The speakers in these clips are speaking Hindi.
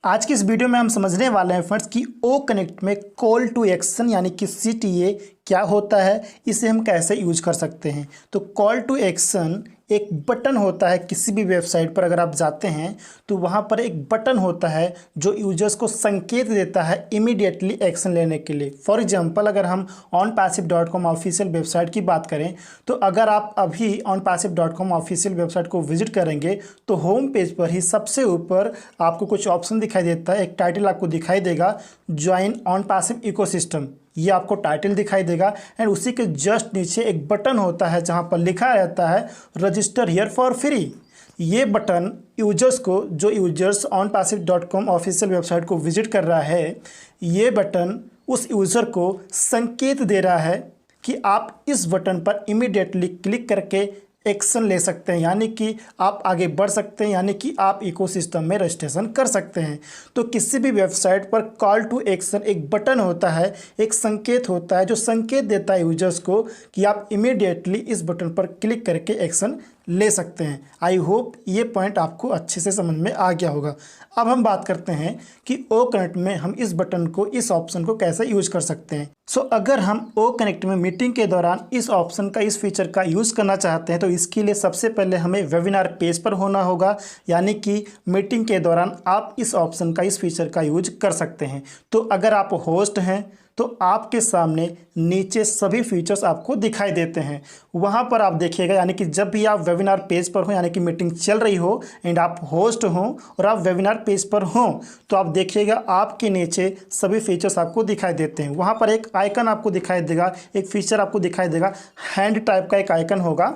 आज की इस वीडियो में हम समझने वाले हैं फ्रेंड्स कि ओ कनेक्ट में कॉल टू एक्शन यानी कि CTA क्या होता है, इसे हम कैसे यूज कर सकते हैं। तो कॉल टू एक्शन एक बटन होता है। किसी भी वेबसाइट पर अगर आप जाते हैं तो वहाँ पर एक बटन होता है जो यूजर्स को संकेत देता है इमीडिएटली एक्शन लेने के लिए। फॉर एग्जांपल अगर हम onpassive.com ऑफिशियल वेबसाइट की बात करें तो अगर आप अभी onpassive.com ऑफिशियल वेबसाइट को विजिट करेंगे तो होम पेज पर ही सबसे ऊपर आपको कुछ ऑप्शन दिखाई देता है। एक टाइटल आपको दिखाई देगा, ज्वाइन OnPassive इकोसिस्टम, ये आपको टाइटल दिखाई देगा। एंड उसी के जस्ट नीचे एक बटन होता है जहां पर लिखा रहता है रजिस्टर हियर फॉर फ्री। ये बटन यूजर्स को, जो यूजर्स onpassive.com ऑफिशियल वेबसाइट को विजिट कर रहा है, ये बटन उस यूज़र को संकेत दे रहा है कि आप इस बटन पर इमीडिएटली क्लिक करके एक्शन ले सकते हैं, यानी कि आप आगे बढ़ सकते हैं, यानी कि आप इकोसिस्टम में रजिस्ट्रेशन कर सकते हैं। तो किसी भी वेबसाइट पर कॉल टू एक्शन एक बटन होता है, एक संकेत होता है जो संकेत देता है यूजर्स को कि आप इमीडिएटली इस बटन पर क्लिक करके एक्शन ले सकते हैं। आई होप ये पॉइंट आपको अच्छे से समझ में आ गया होगा। अब हम बात करते हैं कि ओ कनेक्ट में हम इस बटन को, इस ऑप्शन को कैसे यूज कर सकते हैं। अगर हम ओ कनेक्ट में मीटिंग के दौरान इस ऑप्शन का, इस फीचर का यूज़ करना चाहते हैं तो इसके लिए सबसे पहले हमें वेबिनार पेज पर होना होगा, यानी कि मीटिंग के दौरान आप इस ऑप्शन का, इस फीचर का यूज कर सकते हैं। तो अगर आप होस्ट हैं तो आपके सामने नीचे सभी फीचर्स आपको दिखाई देते हैं, वहाँ पर आप देखिएगा। यानी कि जब भी आप वेबिनार पेज पर हो, यानी कि मीटिंग चल रही हो एंड आप होस्ट हों और आप वेबिनार पेज पर हों, तो आप देखिएगा आपके नीचे सभी फीचर्स आपको दिखाई देते हैं। वहाँ पर एक आइकन आपको दिखाई देगा, एक फीचर आपको दिखाई देगा, हैंड टाइप का एक आइकन होगा।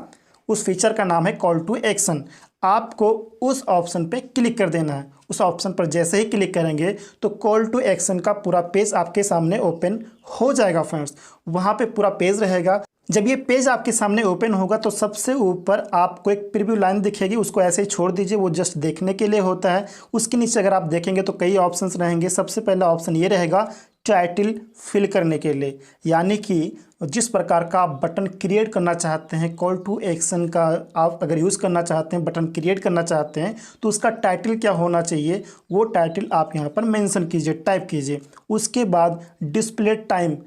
उस फीचर का नाम है कॉल टू एक्शन। आपको उस ऑप्शन पे क्लिक कर देना है। उस ऑप्शन पर जैसे ही क्लिक करेंगे तो कॉल टू एक्शन का पूरा पेज आपके सामने ओपन हो जाएगा फ्रेंड्स। वहाँ पे पूरा पेज रहेगा। जब ये पेज आपके सामने ओपन होगा तो सबसे ऊपर आपको एक प्रीव्यू लाइन दिखेगी, उसको ऐसे ही छोड़ दीजिए, वो जस्ट देखने के लिए होता है। उसके नीचे अगर आप देखेंगे तो कई ऑप्शंस रहेंगे। सबसे पहला ऑप्शन ये रहेगा टाइटल फिल करने के लिए, यानी कि जिस प्रकार का आप बटन क्रिएट करना चाहते हैं, कॉल टू एक्शन का आप अगर यूज़ करना चाहते हैं, बटन क्रिएट करना चाहते हैं तो उसका टाइटल क्या होना चाहिए, वो टाइटल आप यहाँ पर मेंशन कीजिए, टाइप कीजिए। उसके बाद डिस्प्ले टाइम,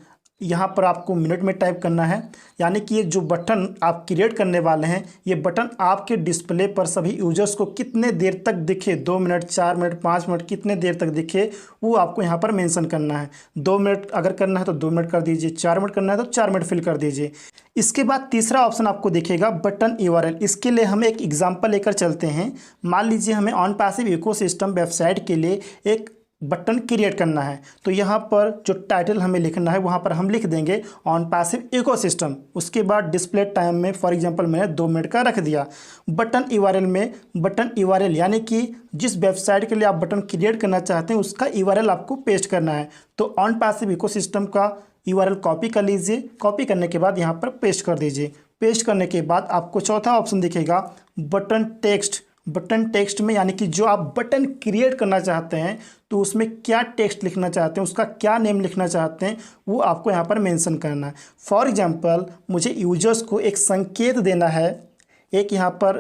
यहाँ पर आपको मिनट में टाइप करना है, यानी कि ये जो बटन आप क्रिएट करने वाले हैं, ये बटन आपके डिस्प्ले पर सभी यूजर्स को कितने देर तक दिखे, 2 मिनट, 4 मिनट, 5 मिनट, कितने देर तक दिखे, वो आपको यहाँ पर मेंशन करना है। 2 मिनट अगर करना है तो 2 मिनट कर दीजिए, 4 मिनट करना है तो 4 मिनट फिल कर दीजिए। इसके बाद तीसरा ऑप्शन आपको दिखेगा बटन URL। इसके लिए हम एक एग्जाम्पल लेकर चलते हैं। मान लीजिए हमें OnPassive इकोसिस्टम वेबसाइट के लिए एक बटन क्रिएट करना है, तो यहाँ पर जो टाइटल हमें लिखना है वहाँ पर हम लिख देंगे OnPassive इकोसिस्टम। उसके बाद डिस्प्ले टाइम में फॉर एग्जांपल मैंने 2 मिनट का रख दिया। बटन URL में बटन URL यानी कि जिस वेबसाइट के लिए आप बटन क्रिएट करना चाहते हैं उसका URL आपको पेस्ट करना है। तो OnPassive इकोसिस्टम का URL कॉपी कर लीजिए। कॉपी करने के बाद यहाँ पर पेस्ट कर दीजिए। पेस्ट करने के बाद आपको चौथा ऑप्शन दिखेगा बटन टेक्स्ट। बटन टेक्स्ट में यानी कि जो आप बटन क्रिएट करना चाहते हैं तो उसमें क्या टेक्स्ट लिखना चाहते हैं, उसका क्या नेम लिखना चाहते हैं, वो आपको यहाँ पर मेंशन करना है। फॉर एग्जांपल मुझे यूजर्स को एक संकेत देना है, एक यहाँ पर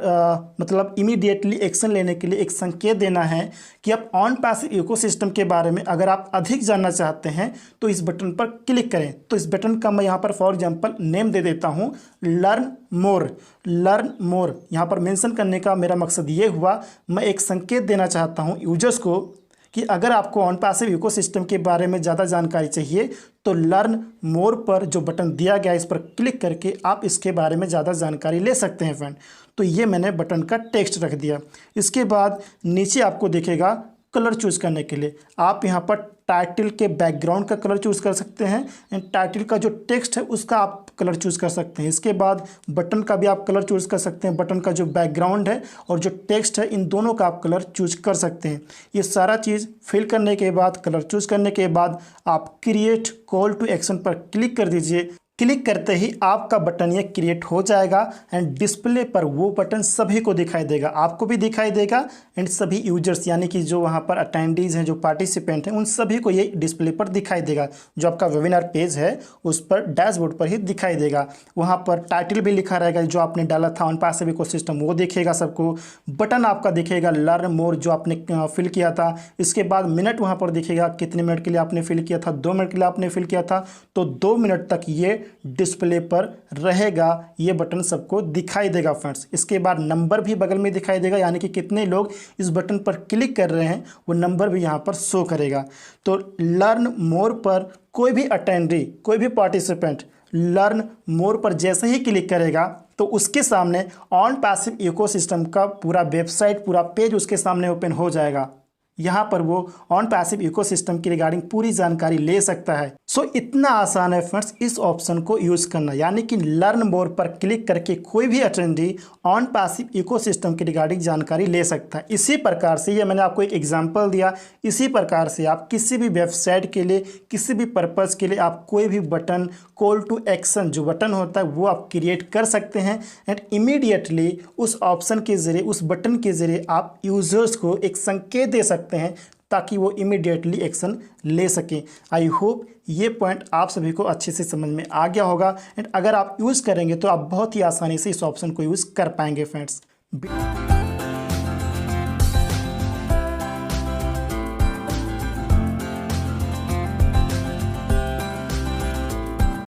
मतलब इमीडिएटली एक्शन लेने के लिए एक संकेत देना है कि आप OnPassive इकोसिस्टम के बारे में अगर आप अधिक जानना चाहते हैं तो इस बटन पर क्लिक करें। तो इस बटन का मैं यहाँ पर फॉर एग्जांपल नेम दे देता हूँ लर्न मोर। लर्न मोर यहाँ पर मेंशन करने का मेरा मकसद ये हुआ, मैं एक संकेत देना चाहता हूँ यूजर्स को कि अगर आपको OnPassive इकोसिस्टम के बारे में ज़्यादा जानकारी चाहिए तो लर्न मोर पर जो बटन दिया गया है इस पर क्लिक करके आप इसके बारे में ज़्यादा जानकारी ले सकते हैं फ्रेंड। तो ये मैंने बटन का टेक्स्ट रख दिया। इसके बाद नीचे आपको दिखेगा कलर चूज़ करने के लिए। आप यहाँ पर टाइटल के बैकग्राउंड का कलर चूज़ कर सकते हैं एंड टाइटल का जो टेक्स्ट है उसका आप कलर चूज़ कर सकते हैं। इसके बाद बटन का भी आप कलर चूज़ कर सकते हैं। बटन का जो बैकग्राउंड है और जो टेक्स्ट है, इन दोनों का आप कलर चूज़ कर सकते हैं। ये सारा चीज़ फिल करने के बाद, कलर चूज़ करने के बाद आप क्रिएट कॉल टू एक्शन पर क्लिक कर दीजिए। क्लिक करते ही आपका बटन ये क्रिएट हो जाएगा एंड डिस्प्ले पर वो बटन सभी को दिखाई देगा, आपको भी दिखाई देगा एंड सभी यूजर्स यानी कि जो वहाँ पर अटेंडीज़ हैं, जो पार्टिसिपेंट हैं, उन सभी को ये डिस्प्ले पर दिखाई देगा। जो आपका वेबिनार पेज है उस पर डैशबोर्ड पर ही दिखाई देगा। वहाँ पर टाइटल भी लिखा रहेगा जो आपने डाला था ऑन पैसिव इकोसिस्टम, वो दिखेगा सबको। बटन आपका दिखेगा लर्न मोर जो आपने फिल किया था। इसके बाद मिनट वहाँ पर दिखेगा, कितने मिनट के लिए आपने फिल किया था, 2 मिनट के लिए आपने फिल किया था, तो 2 मिनट तक ये डिस्प्ले पर रहेगा, ये बटन सबको दिखाई देगा फ्रेंड्स। इसके बाद नंबर भी बगल में दिखाई देगा, यानी कि कितने लोग इस बटन पर क्लिक कर रहे हैं वो नंबर भी यहाँ पर शो करेगा। तो लर्न मोर पर कोई भी अटेंडी, कोई भी पार्टिसिपेंट लर्न मोर पर जैसे ही क्लिक करेगा तो उसके सामने ऑन पैसिव इकोसिस्टम का पूरा वेबसाइट, पूरा पेज उसके सामने ओपन हो जाएगा। यहाँ पर वो ऑन पैसिव इकोसिस्टम की रिगार्डिंग पूरी जानकारी ले सकता है। सो इतना आसान है फ्रेंड्स इस ऑप्शन को यूज़ करना, यानी कि लर्न मोर पर क्लिक करके कोई भी अटेंडी ऑन पैसिव इकोसिस्टम की रिगार्डिंग जानकारी ले सकता है। इसी प्रकार से, ये मैंने आपको एक एग्जांपल दिया, इसी प्रकार से आप किसी भी वेबसाइट के लिए, किसी भी पर्पज़ के लिए आप कोई भी बटन, कॉल टू एक्शन जो बटन होता है वो आप क्रिएट कर सकते हैं एंड इमीडिएटली उस ऑप्शन के ज़रिए, उस बटन के ज़रिए आप यूज़र्स को एक संकेत दे सकते हैं ताकि वो इमीडिएटली एक्शन ले सकें। आई होप ये पॉइंट आप सभी को अच्छे से समझ में आ गया होगा एंड अगर आप यूज़ करेंगे तो आप बहुत ही आसानी से इस ऑप्शन को यूज़ कर पाएंगे फ्रेंड्स।